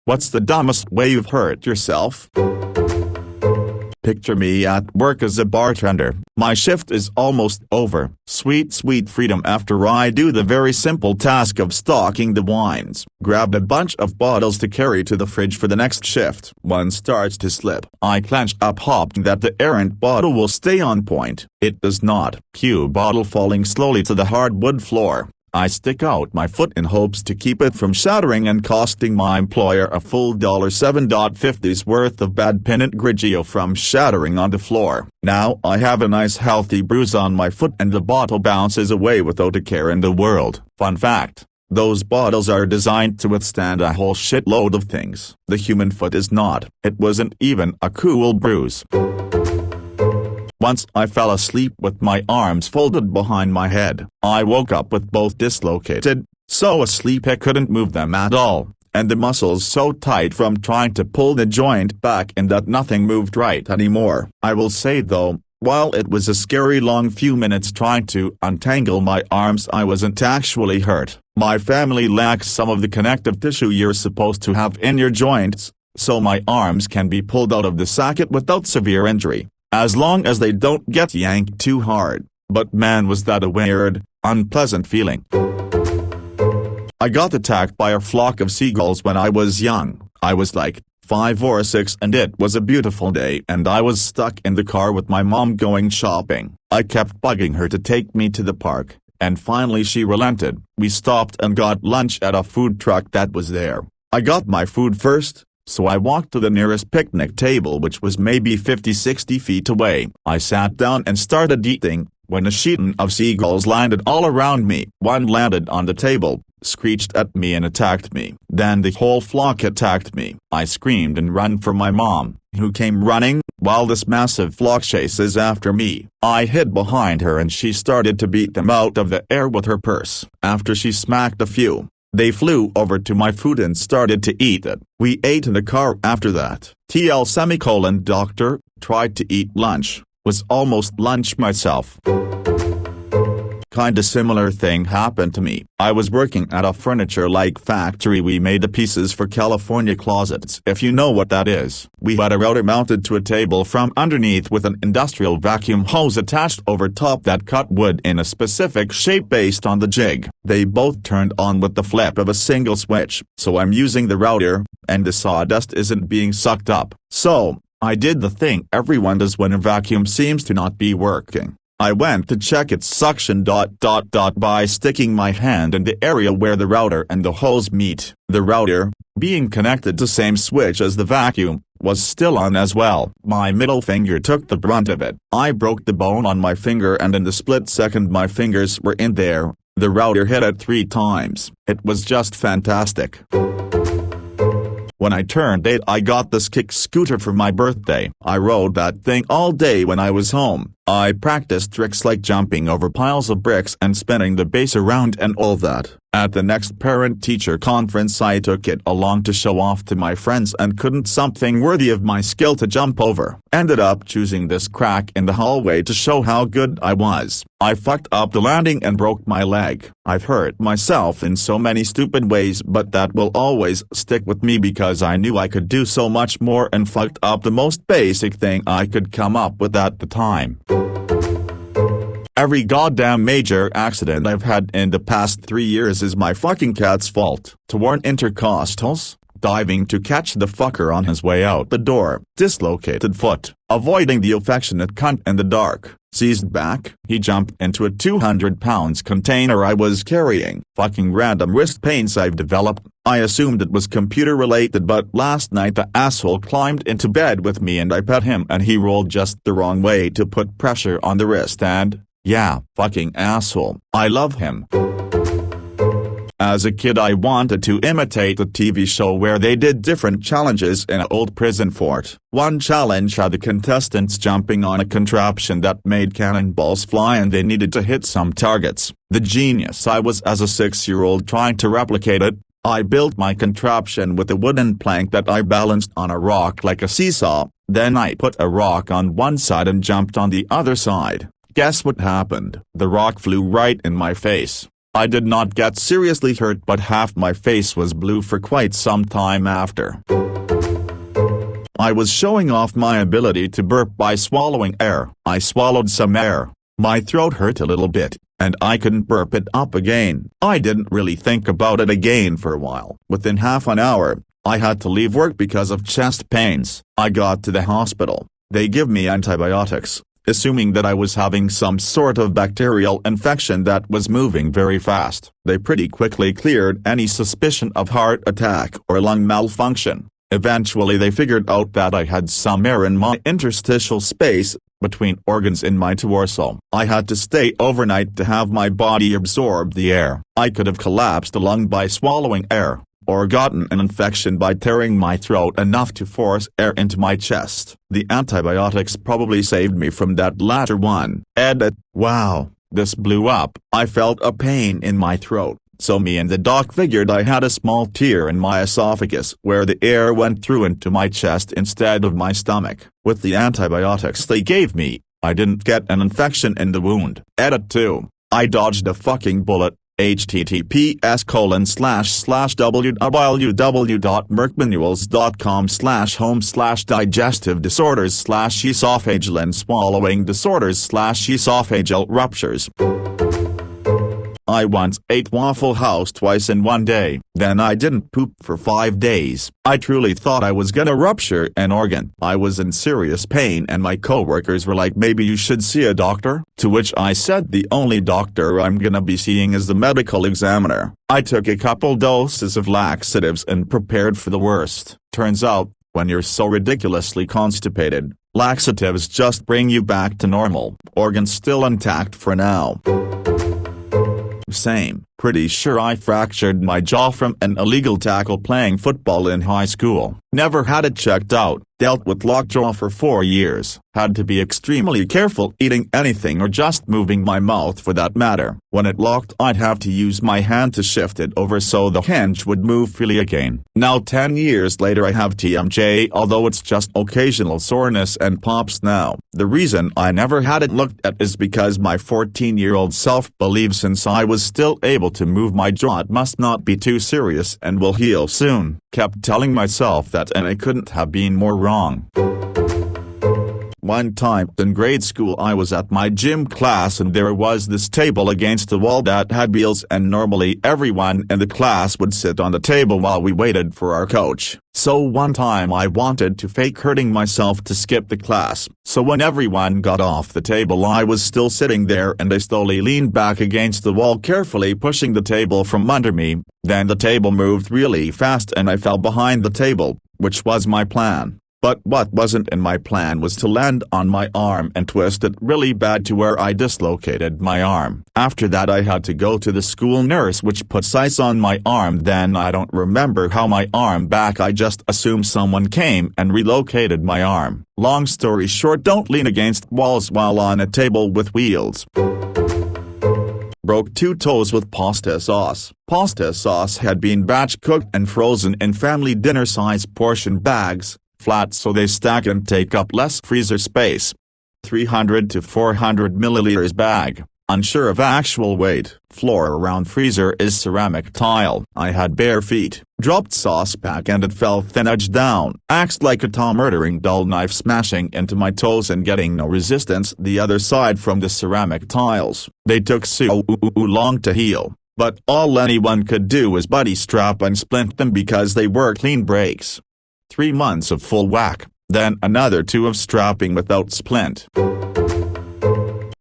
What's the dumbest way you've hurt yourself? Picture me at work as a bartender. My shift is almost over. Sweet, sweet freedom after I do the very simple task of stocking the wines. Grab a bunch of bottles to carry to the fridge for the next shift. One starts to slip. I clench up hoping that the errant bottle will stay on point. It does not. Cue bottle falling slowly to the hardwood floor. I stick out my foot in hopes to keep it from shattering and costing my employer a full $7.50's worth of bad Pinot Grigio from shattering on the floor. Now I have a nice healthy bruise on my foot and the bottle bounces away without a care in the world. Fun fact: those bottles are designed to withstand a whole shitload of things. The human foot is not. It wasn't even a cool bruise. Once I fell asleep with my arms folded behind my head. I woke up with both dislocated, so asleep I couldn't move them at all, and the muscles so tight from trying to pull the joint back in that nothing moved right anymore. I will say though, while it was a scary long few minutes trying to untangle my arms, I wasn't actually hurt. My family lacks some of the connective tissue you're supposed to have in your joints, so my arms can be pulled out of the socket without severe injury, as long as they don't get yanked too hard. But man, was that a weird, unpleasant feeling. I got attacked by a flock of seagulls when I was young. I was like 5 or 6 and it was a beautiful day and I was stuck in the car with my mom going shopping. I kept bugging her to take me to the park, and finally she relented. We stopped and got lunch at a food truck that was there. I got my food first, so I walked to the nearest picnic table, which was maybe 50-60 feet away. I sat down and started eating, when a sheet of seagulls landed all around me. One landed on the table, screeched at me and attacked me. Then the whole flock attacked me. I screamed and ran for my mom, who came running, while this massive flock chases after me. I hid behind her and she started to beat them out of the air with her purse. After she smacked a few, they flew over to my food and started to eat it. We ate in the car after that. Doctor, tried to eat lunch, was almost lunch myself. Kinda similar thing happened to me. I was working at a furniture-like factory. We made the pieces for California closets, if you know what that is. We had a router mounted to a table from underneath with an industrial vacuum hose attached over top that cut wood in a specific shape based on the jig. They both turned on with the flip of a single switch. So I'm using the router, and the sawdust isn't being sucked up. So I did the thing everyone does when a vacuum seems to not be working. I went to check its suction ... by sticking my hand in the area where the router and the hose meet. The router, being connected to same switch as the vacuum, was still on as well. My middle finger took the brunt of it. I broke the bone on my finger and in the split second my fingers were in there. The router hit it 3 times. It was just fantastic. When I turned 8 I got this kick scooter for my birthday. I rode that thing all day when I was home. I practiced tricks like jumping over piles of bricks and spinning the base around and all that. At the next parent-teacher conference I took it along to show off to my friends and couldn't something worthy of my skill to jump over. Ended up choosing this crack in the hallway to show how good I was. I fucked up the landing and broke my leg. I've hurt myself in so many stupid ways, but that will always stick with me because I knew I could do so much more and fucked up the most basic thing I could come up with at the time. Every goddamn major accident I've had in the past 3 years is my fucking cat's fault. Torn intercostals, diving to catch the fucker on his way out the door, dislocated foot, avoiding the affectionate cunt in the dark, seized back, he jumped into a 200-pound container I was carrying, fucking random wrist pains I've developed. I assumed it was computer related, but last night the asshole climbed into bed with me and I pet him and he rolled just the wrong way to put pressure on the wrist and, yeah, fucking asshole. I love him. As a kid I wanted to imitate the TV show where they did different challenges in an old prison fort. One challenge had the contestants jumping on a contraption that made cannonballs fly and they needed to hit some targets. The genius I was as a 6-year-old trying to replicate it, I built my contraption with a wooden plank that I balanced on a rock like a seesaw, then I put a rock on one side and jumped on the other side. Guess what happened? The rock flew right in my face. I did not get seriously hurt, but half my face was blue for quite some time after. I was showing off my ability to burp by swallowing air. I swallowed some air. My throat hurt a little bit, and I couldn't burp it up again. I didn't really think about it again for a while. Within half an hour, I had to leave work because of chest pains. I got to the hospital. They give me antibiotics, assuming that I was having some sort of bacterial infection that was moving very fast. They pretty quickly cleared any suspicion of heart attack or lung malfunction. Eventually they figured out that I had some air in my interstitial space, between organs in my torso. I had to stay overnight to have my body absorb the air. I could have collapsed a lung by swallowing air, or gotten an infection by tearing my throat enough to force air into my chest. The antibiotics probably saved me from that latter one. Edit. Wow, this blew up. I felt a pain in my throat. So me and the doc figured I had a small tear in my esophagus where the air went through into my chest instead of my stomach. With the antibiotics they gave me, I didn't get an infection in the wound. Edit 2. I dodged a fucking bullet. https://www.merckmanuals.com/home/digestive disorders/esophageal and swallowing disorders/esophageal ruptures. I once ate Waffle House twice in one day. Then I didn't poop for 5 days. I truly thought I was gonna rupture an organ. I was in serious pain and my coworkers were like, maybe you should see a doctor? To which I said the only doctor I'm gonna be seeing is the medical examiner. I took a couple doses of laxatives and prepared for the worst. Turns out, when you're so ridiculously constipated, laxatives just bring you back to normal. Organs still intact for now. Same. Pretty sure I fractured my jaw from an illegal tackle playing football in high school. Never had it checked out. Dealt with lockjaw for 4 years. Had to be extremely careful eating anything or just moving my mouth for that matter. When it locked I'd have to use my hand to shift it over so the hinge would move freely again. Now 10 years later I have TMJ, although it's just occasional soreness and pops now. The reason I never had it looked at is because my 14-year-old self believed since I was still able to move my jaw it must not be too serious and will heal soon. Kept telling myself that and I couldn't have been more wrong. One time in grade school I was at my gym class and there was this table against the wall that had wheels and normally everyone in the class would sit on the table while we waited for our coach. So one time I wanted to fake hurting myself to skip the class. So when everyone got off the table I was still sitting there and I slowly leaned back against the wall carefully pushing the table from under me. Then the table moved really fast and I fell behind the table, which was my plan. But what wasn't in my plan was to land on my arm and twist it really bad to where I dislocated my arm. After that I had to go to the school nurse which puts ice on my arm. Then I don't remember how my arm back, I just assume someone came and relocated my arm. Long story short, don't lean against walls while on a table with wheels. Broke 2 toes with pasta sauce. Pasta sauce had been batch cooked and frozen in family dinner size portion bags. Flat so they stack and take up less freezer space. 300 to 400 milliliters bag. Unsure of actual weight. Floor around freezer is ceramic tile. I had bare feet. Dropped sauce pack and it fell thin edge down. Axed like a Tom murdering dull knife smashing into my toes and getting no resistance the other side from the ceramic tiles. They took so long to heal. But all anyone could do was buddy strap and splint them because they were clean breaks. 3 months of full whack, then another 2 of strapping without splint.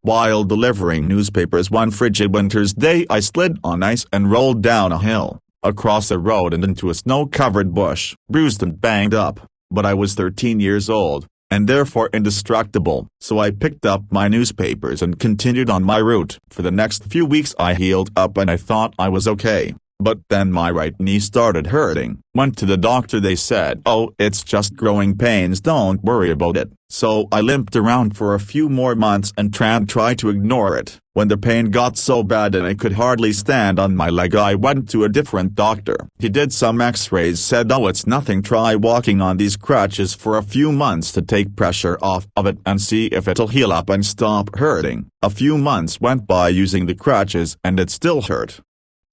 While delivering newspapers one frigid winter's day I slid on ice and rolled down a hill, across a road and into a snow-covered bush. Bruised and banged up, but I was 13 years old, and therefore indestructible. So I picked up my newspapers and continued on my route. For the next few weeks I healed up and I thought I was okay. But then my right knee started hurting. Went to the doctor, they said, oh, it's just growing pains, don't worry about it. So I limped around for a few more months and tried to ignore it. When the pain got so bad and I could hardly stand on my leg, I went to a different doctor. He did some x-rays, said, "Oh, it's nothing, try walking on these crutches for a few months to take pressure off of it and see if it'll heal up and stop hurting." A few months went by using the crutches and it still hurt.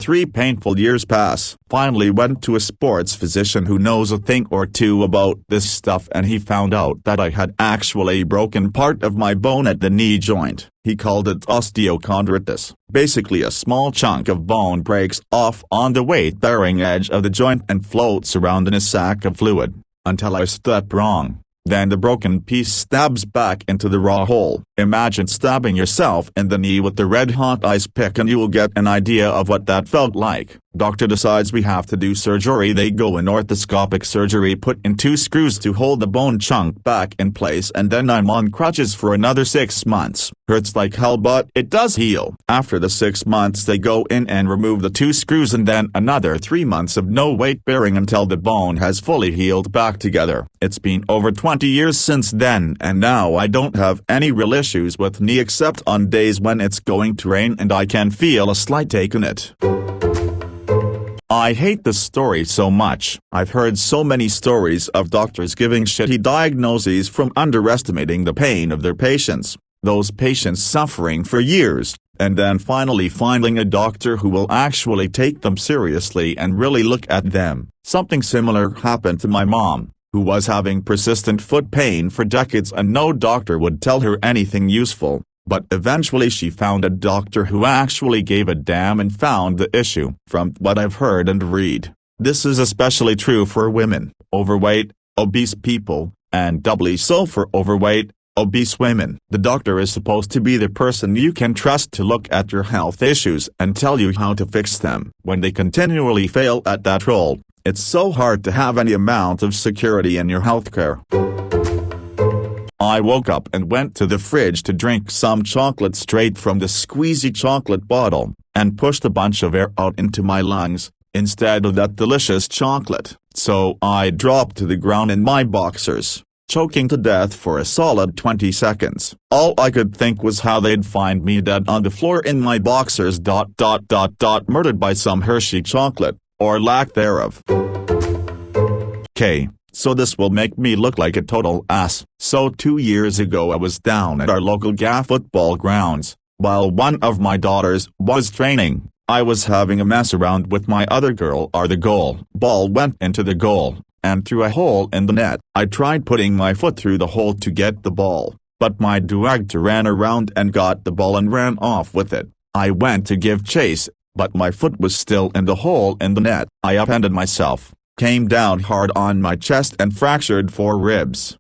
3 painful years pass. Finally went to a sports physician who knows a thing or two about this stuff, and he found out that I had actually broken part of my bone at the knee joint. He called it osteochondritis. Basically a small chunk of bone breaks off on the weight-bearing edge of the joint and floats around in a sack of fluid, until I step wrong. Then the broken piece stabs back into the raw hole. Imagine stabbing yourself in the knee with the red-hot ice pick and you will get an idea of what that felt like. Doctor decides we have to do surgery. They go in orthoscopic surgery, put in 2 screws to hold the bone chunk back in place, and then I'm on crutches for another 6 months. Hurts like hell, but it does heal. After the 6 months they go in and remove the 2 screws, and then another 3 months of no weight bearing until the bone has fully healed back together. It's been over 20 years since then, and now I don't have any real issues with knee except on days when it's going to rain and I can feel a slight ache in it. I hate this story so much. I've heard so many stories of doctors giving shitty diagnoses from underestimating the pain of their patients, those patients suffering for years, and then finally finding a doctor who will actually take them seriously and really look at them. Something similar happened to my mom, who was having persistent foot pain for decades and no doctor would tell her anything useful. But eventually she found a doctor who actually gave a damn and found the issue. From what I've heard and read, this is especially true for women, overweight, obese people, and doubly so for overweight, obese women. The doctor is supposed to be the person you can trust to look at your health issues and tell you how to fix them. When they continually fail at that role, it's so hard to have any amount of security in your healthcare. I woke up and went to the fridge to drink some chocolate straight from the squeezy chocolate bottle, and pushed a bunch of air out into my lungs, instead of that delicious chocolate. So I dropped to the ground in my boxers, choking to death for a solid 20 seconds. All I could think was how they'd find me dead on the floor in my boxers. Murdered by some Hershey chocolate, or lack thereof. Okay. So this will make me look like a total ass. So 2 years ago I was down at our local GA football grounds, while one of my daughters was training. I was having a mess around with my other girl. The goal ball went into the goal, and through a hole in the net. I tried putting my foot through the hole to get the ball, but my director ran around and got the ball and ran off with it. I went to give chase, but my foot was still in the hole in the net. I upended myself, came down hard on my chest and fractured 4 ribs.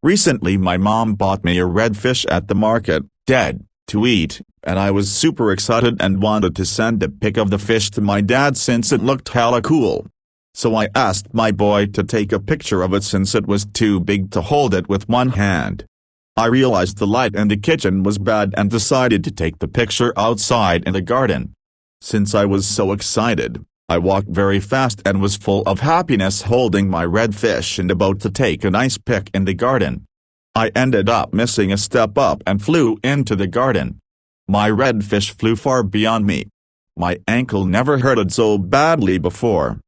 Recently my mom bought me a red fish at the market, dead, to eat, and I was super excited and wanted to send a pic of the fish to my dad since it looked hella cool. So I asked my boy to take a picture of it since it was too big to hold it with one hand. I realized the light in the kitchen was bad and decided to take the picture outside in the garden. Since I was so excited, I walked very fast and was full of happiness holding my red fish and about to take a nice pic in the garden. I ended up missing a step up and flew into the garden. My red fish flew far beyond me. My ankle never hurted so badly before.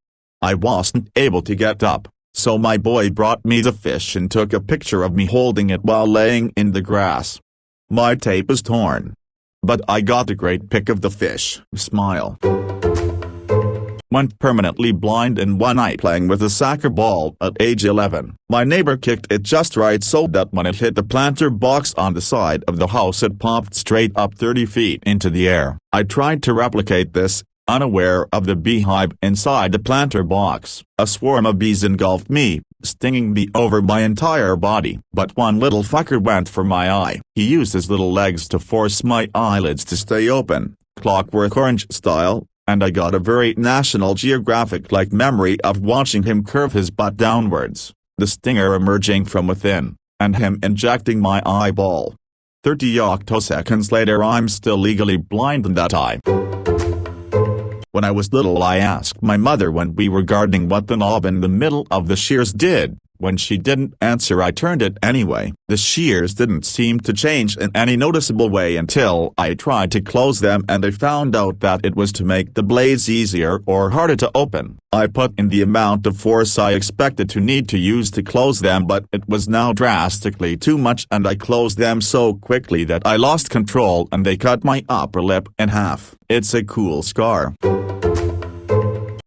I wasn't able to get up, so my boy brought me the fish and took a picture of me holding it while laying in the grass. My tape is torn, but I got a great pic of the fish. Smile. Went permanently blind in one eye playing with a soccer ball at age 11. My neighbor kicked it just right so that when it hit the planter box on the side of the house it popped straight up 30 feet into the air. I tried to replicate this, unaware of the beehive inside the planter box. A swarm of bees engulfed me, stinging me over my entire body. But one little fucker went for my eye. He used his little legs to force my eyelids to stay open, Clockwork Orange style, and I got a very National Geographic-like memory of watching him curve his butt downwards, the stinger emerging from within, and him injecting my eyeball. 30 octoseconds later I'm still legally blind in that eye. When I was little I asked my mother when we were gardening what the knob in the middle of the shears did, When she didn't answer, I turned it anyway. The shears didn't seem to change in any noticeable way until I tried to close them, and I found out that it was to make the blades easier or harder to open. I put in the amount of force I expected to need to use to close them, but it was now drastically too much, and I closed them so quickly that I lost control and they cut my upper lip in half. It's a cool scar.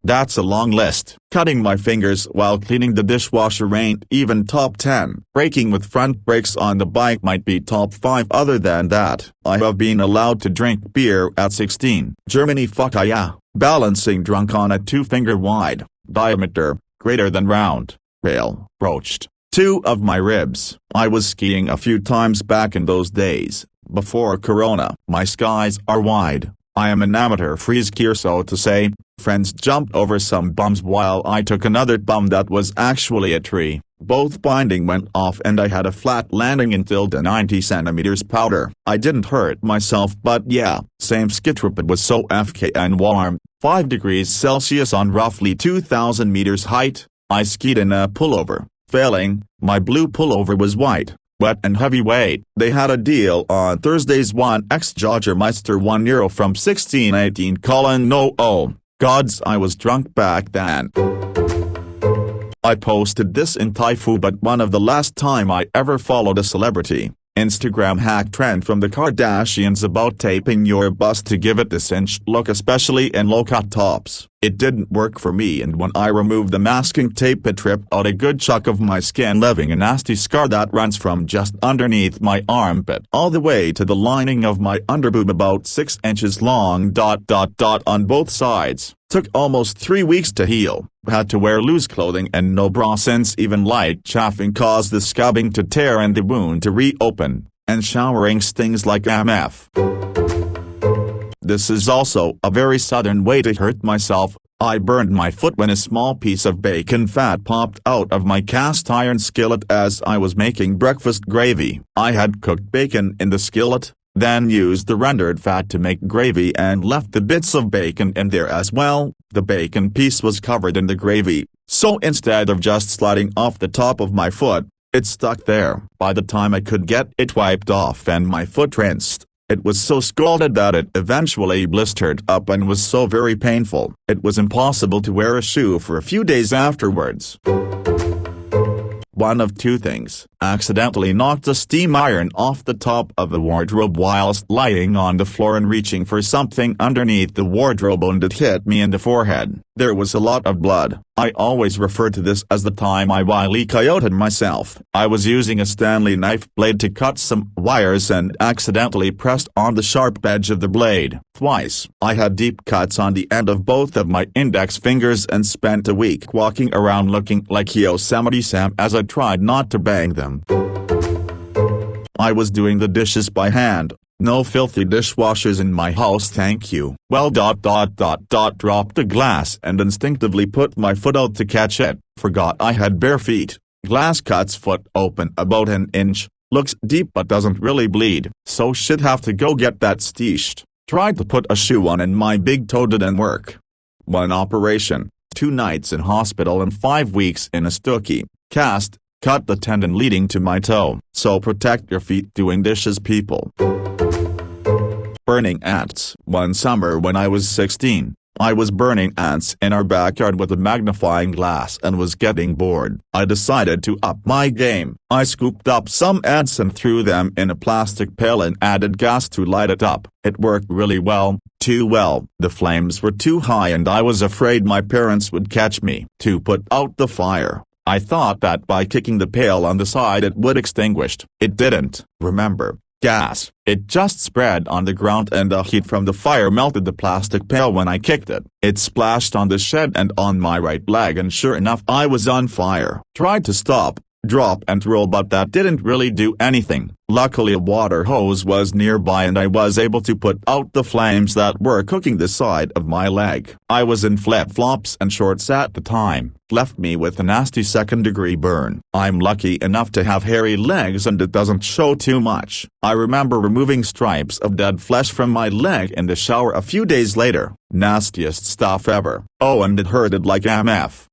That's a long list. Cutting my fingers while cleaning the dishwasher ain't even top 10. Braking with front brakes on the bike might be top 5. Other than that, I have been allowed to drink beer at 16. Germany, fuck yeah. Balancing drunk on a 2-finger wide, diameter, greater than round, rail, broached. 2 of my ribs. I was skiing a few times back in those days, before Corona. My skies are wide. I am an amateur free skier, so to say. Friends jumped over some bums while I took another bum that was actually a tree. Both binding went off and I had a flat landing until the 90 centimeters powder. I didn't hurt myself, but yeah, same ski trip. It was so FK and warm, 5 degrees Celsius on roughly 2,000 meters height. I skied in a pullover. Failing, my blue pullover was white, wet and heavyweight. They had a deal on Thursday's 1x Joggermeister €1 from 1618 Colin no oh. Gods, I was drunk back then. I posted this in Taifu, but one of the last time I ever followed a celebrity. Instagram hack trend from the Kardashians about taping your bust to give it the cinched look, especially in low-cut tops. It didn't work for me, and when I removed the masking tape it ripped out a good chunk of my skin, leaving a nasty scar that runs from just underneath my armpit all the way to the lining of my underboob, about 6 inches long. On both sides. Took almost 3 weeks to heal. Had to wear loose clothing and no bra since even light chafing caused the scabbing to tear and the wound to reopen, and showering stings like MF. This is also a very southern way to hurt myself. I burned my foot when a small piece of bacon fat popped out of my cast iron skillet as I was making breakfast gravy. I had cooked bacon in the skillet, then used the rendered fat to make gravy and left the bits of bacon in there as well. The bacon piece was covered in the gravy, so instead of just sliding off the top of my foot, it stuck there. By the time I could get it wiped off and my foot rinsed, it was so scalded that it eventually blistered up and was so very painful. It was impossible to wear a shoe for a few days afterwards. One of two things: accidentally knocked a steam iron off the top of the wardrobe whilst lying on the floor and reaching for something underneath the wardrobe, and it hit me in the forehead. There was a lot of blood. I always refer to this as the time I wily coyoted myself. I was using a Stanley knife blade to cut some wires and accidentally pressed on the sharp edge of the blade twice. I had deep cuts on the end of both of my index fingers and spent a week walking around looking like Yosemite Sam as I tried not to bang them. I was doing the dishes by hand. No filthy dishwashers in my house, thank you. Well, dropped a glass and instinctively put my foot out to catch it. Forgot I had bare feet. Glass cuts foot open about an inch. Looks deep but doesn't really bleed, so should have to go get that stitched. Tried to put a shoe on and my big toe didn't work. 1 operation, 2 nights in hospital and 5 weeks in a Storie cast. Cut the tendon leading to my toe. So protect your feet doing dishes, people. Burning ants. One summer when I was 16, I was burning ants in our backyard with a magnifying glass and was getting bored. I decided to up my game. I scooped up some ants and threw them in a plastic pail and added gas to light it up. It worked really well, too well. The flames were too high and I was afraid my parents would catch me. To put out the fire, I thought that by kicking the pail on the side it would extinguish. It didn't. Remember, gas. It just spread on the ground and the heat from the fire melted the plastic pail when I kicked it. It splashed on the shed and on my right leg, and sure enough I was on fire. Tried to stop, drop and roll, but that didn't really do anything. Luckily a water hose was nearby and I was able to put out the flames that were cooking the side of my leg. I was in flip-flops and shorts at the time. Left me with a nasty 2nd-degree burn. I'm lucky enough to have hairy legs and it doesn't show too much. I remember removing stripes of dead flesh from my leg in the shower a few days later. Nastiest stuff ever. Oh, and it hurted like MF.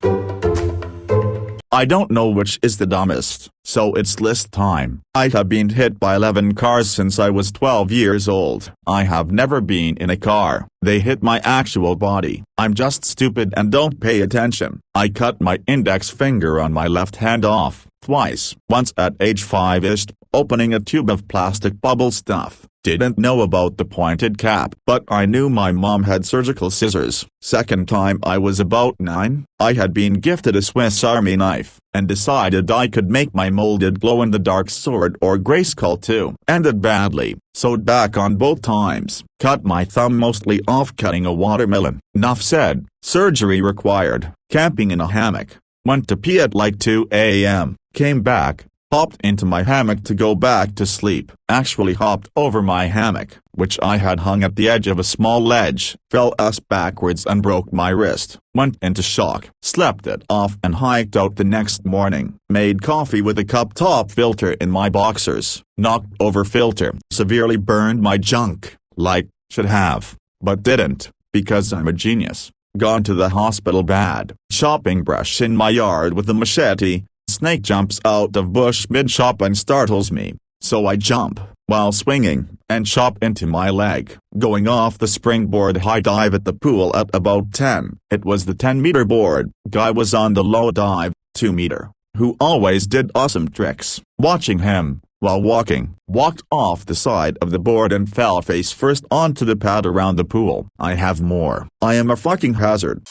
I don't know which is the dumbest, so it's list time. I have been hit by 11 cars since I was 12 years old. I have never been in a car. They hit my actual body. I'm just stupid and don't pay attention. I cut my index finger on my left hand off, twice. Once at age 5-ish, opening a tube of plastic bubble stuff. Didn't know about the pointed cap, but I knew my mom had surgical scissors. Second time I was about 9, I had been gifted a Swiss Army knife, and decided I could make my molded glow-in-the-dark sword or grayskull too. Ended badly, sewed back on both times, cut my thumb mostly off cutting a watermelon. Nuff said, surgery required. Camping in a hammock. Went to pee at like 2 a.m., came back, hopped into my hammock to go back to sleep. Actually hopped over my hammock, which I had hung at the edge of a small ledge, fell ass backwards and broke my wrist. Went into shock, slept it off and hiked out the next morning. Made coffee with a cup top filter in my boxers. Knocked over filter. Severely burned my junk, like, should have, but didn't, because I'm a genius. Gone to the hospital bad. Chopping brush in my yard with a machete. Snake jumps out of bush mid-chop and startles me, so I jump, while swinging, and chop into my leg. Going off the springboard high dive at the pool at about 10. It was the 10-meter board. Guy was on the low dive, 2-meter, who always did awesome tricks. Watching him, while walking, walked off the side of the board and fell face first onto the pad around the pool. I have more. I am a fucking hazard.